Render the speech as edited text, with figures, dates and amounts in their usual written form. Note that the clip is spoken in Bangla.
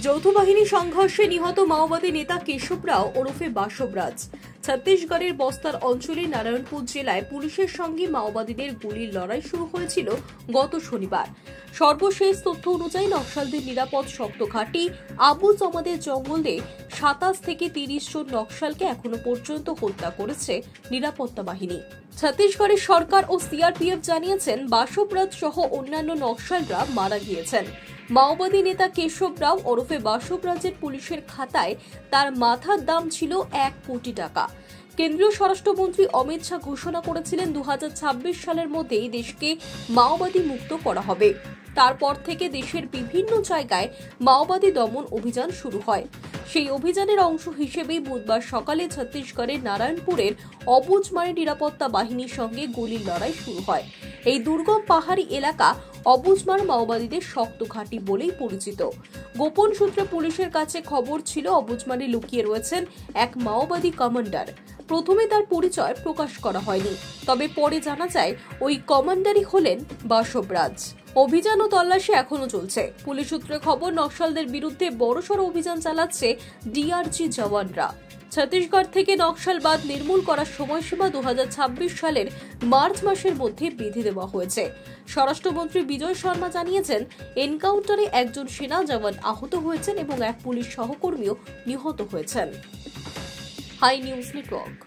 যৌথ বাহিনী সংঘর্ষে নিহত মাওবাদী নেতা কেশব রাও ওরফে বাসবরাজ। ছত্তিশগড়ের বস্তার অঞ্চলে নারায়ণপুর জেলায় পুলিশের সঙ্গে মাওবাদীদের গুলির লড়াই শুরু হয়েছিল গত শনিবার। সর্বশেষ তথ্য অনুযায়ী নকশালদের নিরাপদ শক্ত ঘাঁটি আবু জমাদের জঙ্গলে 27 থেকে 30 জন নকশালকে এখনো পর্যন্ত হত্যা করেছে নিরাপত্তা বাহিনী। ছত্তিশগড়ের সরকার ও সিআরপিএফ জানিয়েছেন বাসবরাজ সহ অন্যান্য নকশালরা মারা গিয়েছেন। মাওবাদী নেতা কেশব রাও ওরফে বাসবরাজের পুলিশের খাতায় তার মাথার দাম ছিল 1 কোটি টাকা। কেন্দ্রীয় স্বরাষ্ট্রমন্ত্রী অমিত শাহ ঘোষণা করেছিলেন 2026 সালের মধ্যেই দেশকে মাওবাদী মুক্ত করা হবে। তারপর থেকে দেশের বিভিন্ন জায়গায় মাওবাদী দমন অভিযান শুরু হয়। সেই অভিযানের অংশ হিসেবেই বুধবার সকালে ছত্তিশগড়ের নারায়ণপুরের অবুজমারে নিরাপত্তা বাহিনীর সঙ্গে গুলির লড়াই শুরু হয়। এই দুর্গম পাহাড়ি এলাকা অবুজমার মাওবাদীদের শক্ত ঘাঁটি বলেই পরিচিত। গোপন সূত্রে পুলিশের কাছে খবর ছিল অবুজমারে লুকিয়ে রয়েছেন এক মাওবাদী কমান্ডার। প্রথমে তার পরিচয় প্রকাশ করা হয়নি, তবে পরে জানা যায় ওই কমান্ডারই হলেন বাসবরাজ। অভিযান ও তল্লাশি এখনো চলছে। পুলিশ সূত্রে খবর, নকশালদের বিরুদ্ধে বড়সড় অভিযান চালাচ্ছে ডিআরজি জওয়ানরা। ছত্তিশগড় থেকে নকশালবাদ নির্মূল করার সময়সীমা 2026 সালের মার্চ মাসের মধ্যে বেঁধে দেওয়া হয়েছে। স্বরাষ্ট্রমন্ত্রী বিজয় শর্মা জানিয়েছেন, এনকাউন্টারে একজন সেনা জওয়ান আহত হয়েছেন এবং এক পুলিশ সহকর্মীও নিহত হয়েছেন। High News network.